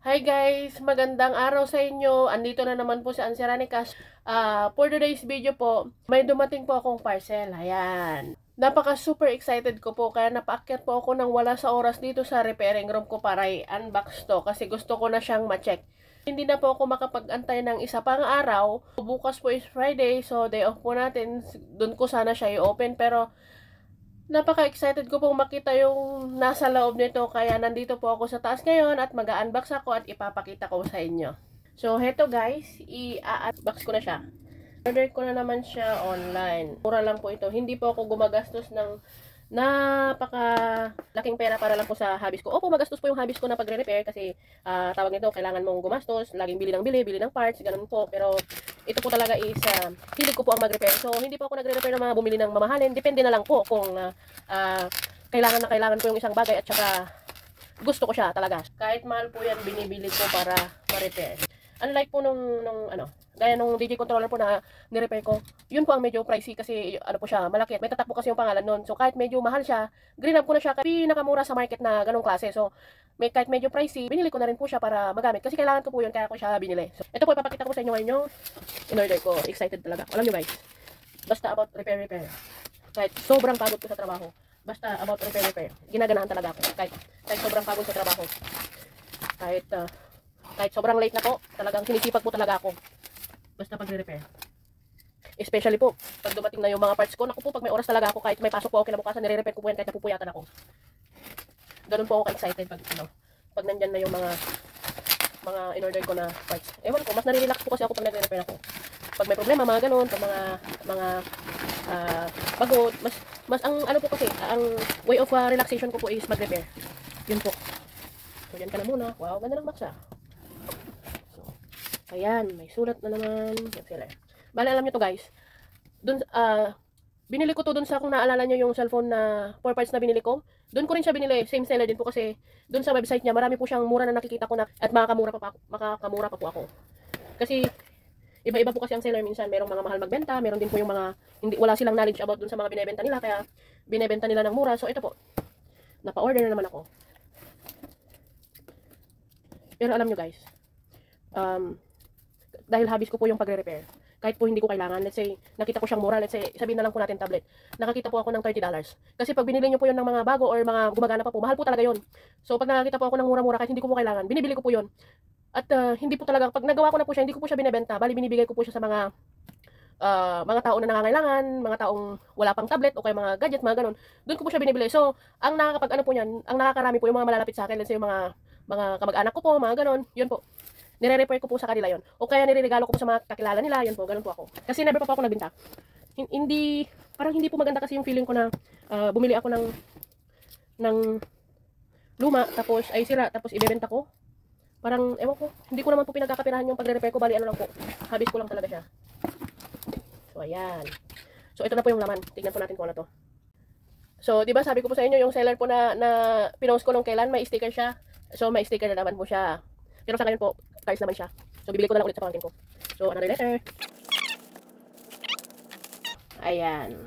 Hi guys! Magandang araw sa inyo. Andito na naman po si Ansirani Cash. For today's video po, may dumating po akong parcel. Ayan. Napaka super excited ko po kaya napaakyat po ako ng wala sa oras dito sa repairing room ko para i-unbox to kasi gusto ko na siyang ma-check. Hindi na po ako makapag-antay ng isa pang araw. Bukas po is Friday, so day off po natin. Doon ko sana siya i-open pero napaka-excited ko pong makita yung nasa loob nito kaya nandito po ako sa taas ngayon at mag-unbox ako at ipapakita ko sa inyo. So, heto guys, i-unbox ko na siya. Order ko na naman siya online. Mura lang po ito. Hindi po ako gumagastos ng napaka-laking pera para lang po sa hobbies ko. Opo, magastos po yung hobbies ko na pagre-repair kasi tawag nito, kailangan mong gumastos, laging bili ng parts, ganun po. Pero ito po talaga is hilig ko po ang mag-repair. So, hindi po ako nagre-repair na mga bumili ng mamahalin. Depende na lang po kung kailangan na kailangan ko yung isang bagay at saka gusto ko siya talaga. Kahit mahal po yan, binibili ko para ma-repair. Unlike po gaya nung DJ controller po na ni-repair ko, yun po ang medyo pricey kasi ano po siya, malaki at may tatak po kasi yung pangalan nun. So kahit medyo mahal siya, green up ko na siya kasi pinakamura sa market na ganong klase. So kahit medyo pricey, binili ko na rin po siya para magamit kasi kailangan ko po yun kaya ko siya binili. So ito po ipapakita ko sa inyo ngayon yung in-order ko. Excited talaga. Alam nyo guys, basta about repair. Kahit sobrang pagod ko sa trabaho, basta about repair. Ginaganahan talaga ako. Kahit sobrang pagod sa trabaho. Kahit sobrang late na po, talagang sinisipag po talaga ako. Basta pagre-repair. Especially po, pag dumating na yung mga parts ko, naku po, pag may oras talaga ako, kahit may pasok po ako kinabukasan, nire-repair ko po yan kahit napupuyatan ako. Ganun po ako ka-excited pag nandyan na yung mga in-order ko na parts. Ewan ko, mas nare-relax po kasi ako pag nagre-repair ako. Pag may problema, mga ganun, pag mga pagod, mas ang ano po kasi, ang way of relaxation ko po is mag-repair. Yun po. So, yan ka na muna. Wow, ganda ng box ah. Ayan, may sulat na naman. Bale, alam nyo to guys. Binili ko to dun sa, kung naalala nyo yung cellphone na 4 parts na binili ko. Dun ko rin siya binili. Same seller din po kasi dun sa website niya, marami po siyang mura na nakikita ko na at makakamura pa po ako. Kasi iba-iba po kasi ang seller. Minsan merong mga mahal magbenta, meron din po yung mga wala silang knowledge about dun sa mga binebenta nila kaya binebenta nila ng mura. So ito po, napa-order na naman ako. Pero alam nyo guys, dahil hobbies ko po yung pagre-repair. Kahit po hindi ko kailangan, let's say, nakita ko siyang mura, let's say, sabihin na lang po natin tablet. Nakakita po ako ng $30. Kasi pag binili niyo po yun ng mga bago or mga gumagana pa po, mahal po talaga yun. So pag nakakita po ako ng mura-mura kahit hindi ko po kailangan, binibili ko po yun. At hindi po talaga, pag nagawa ko na po siya, hindi ko po siya binebenta, bali binibigay ko po siya sa mga tao na nangangailangan, mga taong wala pang tablet o kaya mga gadgets, mga ganun. Doon ko po siya binibili. So, ang nakakapag ano po niyan, ang nakakarami po yung mga malalapit sa akin, let's say yung mga kamag-anak ko po, mga ganun, yun po. Nire-repair ko po sa kanila yon. O kaya nireregalo ko po sa mga kakilala nila, yun po, ganun po ako. Kasi never pa po ako nagbenta. Parang hindi po maganda kasi yung feeling ko na bumili ako ng luma, tapos ay sira, tapos ibebenta ko. Parang, ewan ko, hindi ko naman po pinagkakapirahan yung pagre-repair ko, bali ano lang po, hobbies ko lang talaga siya. So, ayan. So, ito na po yung laman. Tignan po natin kung ano to. So, di ba sabi ko po sa inyo, yung seller po na pinost ko nung kailan, may sticker siya. So, may sticker na naman po siya. Pero sa ngayon po, cards naman siya. So, bibili ko na lang ulit sa pamangkin ko. So, another letter. Ayan.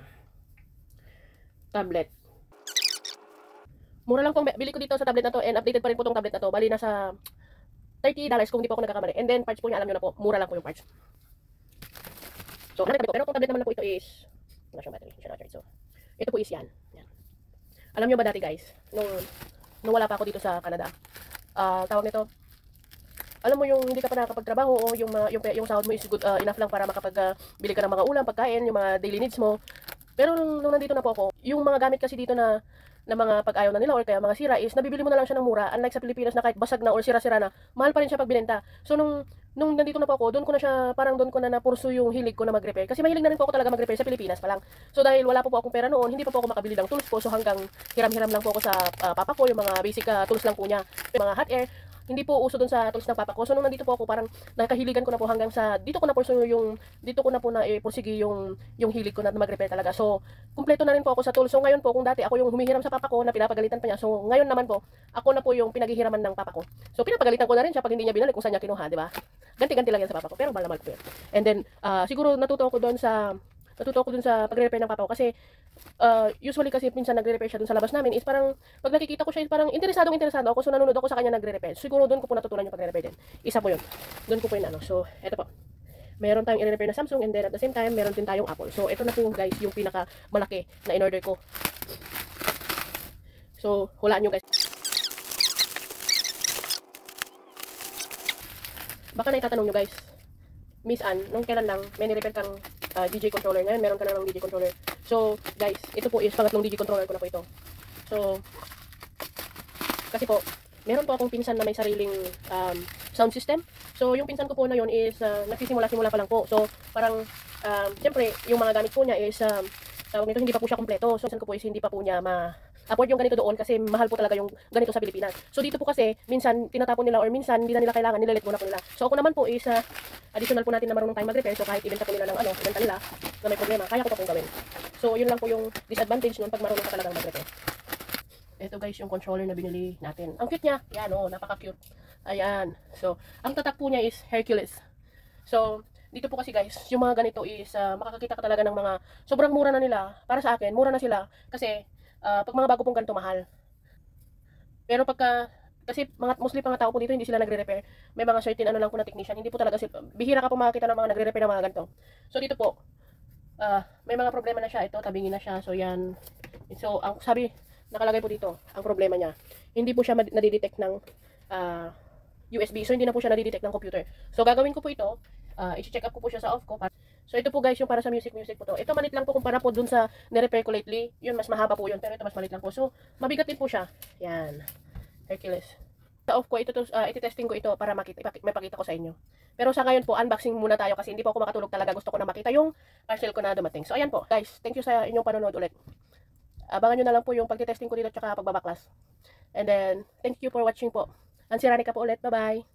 Tablet. Mura lang pong bili ko dito sa tablet na to and updated pa rin po tong tablet na to. Bali, nasa $30 kung hindi po ako nagkakamali. And then, parts po niya, alam nyo na po, mura lang po yung parts. So, nakita ko. Pero kung tablet naman na po ito is, wala siyang battery, siya na-charge. So, ito po is yan. Alam nyo ba dati guys, nung wala pa ako dito sa Canada, tawag nito, alam mo yung hindi ka pa nakakapagtrabaho o yung sahod mo is good enough lang para makapag-bili ka ng mga ulam, pagkain, yung mga daily needs mo. Pero nung nandito na po ako, yung mga gamit kasi dito na mga pag-ayaw na nila or kaya mga sira is nabibili mo na lang siya ng mura. Unlike sa Pilipinas na kahit basag na or sira-sira na, mahal pa rin siya pag binenta. So nung nandito na po ako, doon ko na napursu yung hilig ko na mag-repair. Kasi mahilig na rin po ako talaga mag-repair sa Pilipinas pa lang. So dahil wala po akong pera noon, hindi pa po ako makabili ng tools ko. So hanggang hiram-hiram lang po ako sa papa ko, yung mga basic tools lang po niya. Yung mga hot air, hindi po uso dun sa tools ng papa ko. So nung nandito po ako, parang nakahiligan ko na po hanggang sa dito ko na po na ipursige yung hilig ko na mag-repair talaga. So kumpleto na rin po ako sa tools. So ngayon po, kung dati ako yung humihiram sa papa ko na pinapagalitan pa niya. So ngayon naman po, ako na po yung pinaghihiraman ng papa ko. So pinapagalitan ko na rin siya pag hindi niya binalik kung saan niya kinuha, di ba? Ganti-ganti lang yan sa papa ko, pero mahal na mahal ko yun. And then siguro natuto ako doon sa natuto ako dun sa pagre-repair ng papa ko. Kasi, usually kasi minsan nagre-repair siya dun sa labas namin is parang, pag nakikita ko siya is parang interesado ako. So, nanonood ako sa kanya nagre-repair. Siguro dun ko po natutunan yung pagre-repair din. Isa po yun. Dun ko po yun ano. So, eto po. Meron tayong i-repair na Samsung and then at the same time, meron din tayong Apple. So, ito na po guys yung pinaka malaki na in-order ko. So, hulaan nyo guys. Baka na itatanong nyo guys, Miss Ann, nung kailan lang may nirepair kang DJ controller, ngayon meron ka na ng DJ controller. So, guys, ito po is pangatlong DJ controller ko na po ito. So, kasi po, meron po akong pinsan na may sariling sound system. So, yung pinsan ko po na yun is nagsisimula-simula pa lang po. So, parang, siyempre, yung mga gamit po niya is, tawag nito, hindi pa po siya kompleto. So, pinsan ko po is hindi pa po niya afford yung ganito doon kasi mahal po talaga yung ganito sa Pilipinas. So, dito po kasi, minsan, tinatapon nila or minsan, hindi na nila kailangan, nilalit muna po nila. So, ako naman po is, additional po natin na marunong tayong mag-repair. So, kahit ibenta po nila ng ibenta nila na may problema, kaya ko pa pong gawin. So, yun lang po yung disadvantage nun pag marunong ka talagang mag-repair. Ito guys, yung controller na binili natin. Ang cute niya. Yan napaka-cute. Ayan. So, ang tatak po niya is Hercules. So, dito po kasi guys, yung mga ganito is makakakita ka talaga ng mga sobrang mura na nila. Para sa akin, mura na sila. Kasi, pag mga bago pong ganito, mahal. Pero kasi mostly mga tao po dito, hindi sila nagre-repair. May mga certain lang po na technician. Hindi po talaga sila, bihira ka po makakita ng mga nagre-repair ng mga ganito. So, dito po, may mga problema na siya. Ito, tabingin na siya. So, yan. So, ang sabi, nakalagay po dito, ang problema niya, hindi po siya nadidetect ng USB. So, hindi na po siya nadidetect ng computer. So, gagawin ko po ito, i-check up ko po siya sa off ko. So, ito po guys, yung para sa music po to. Ito malit lang po kumpara po dun sa nirepair ko lately. Yun, mas mahaba po yun, pero ito mas malit lang po. So, mabigat din po siya. Yan. Hercules. Sa off ko, iti-testing ko ito para mapakita ko sa inyo. Pero sa ngayon po, unboxing muna tayo kasi hindi po ako makatulog talaga. Gusto ko na makita yung parcel ko na dumating. So, ayan po. Guys, thank you sa inyong panonood ulit. Abangan nyo na lang po yung pagtitesting ko dito tsaka pagbabaklas. And then, thank you for watching po. Ansiranica po ulit. Bye-bye!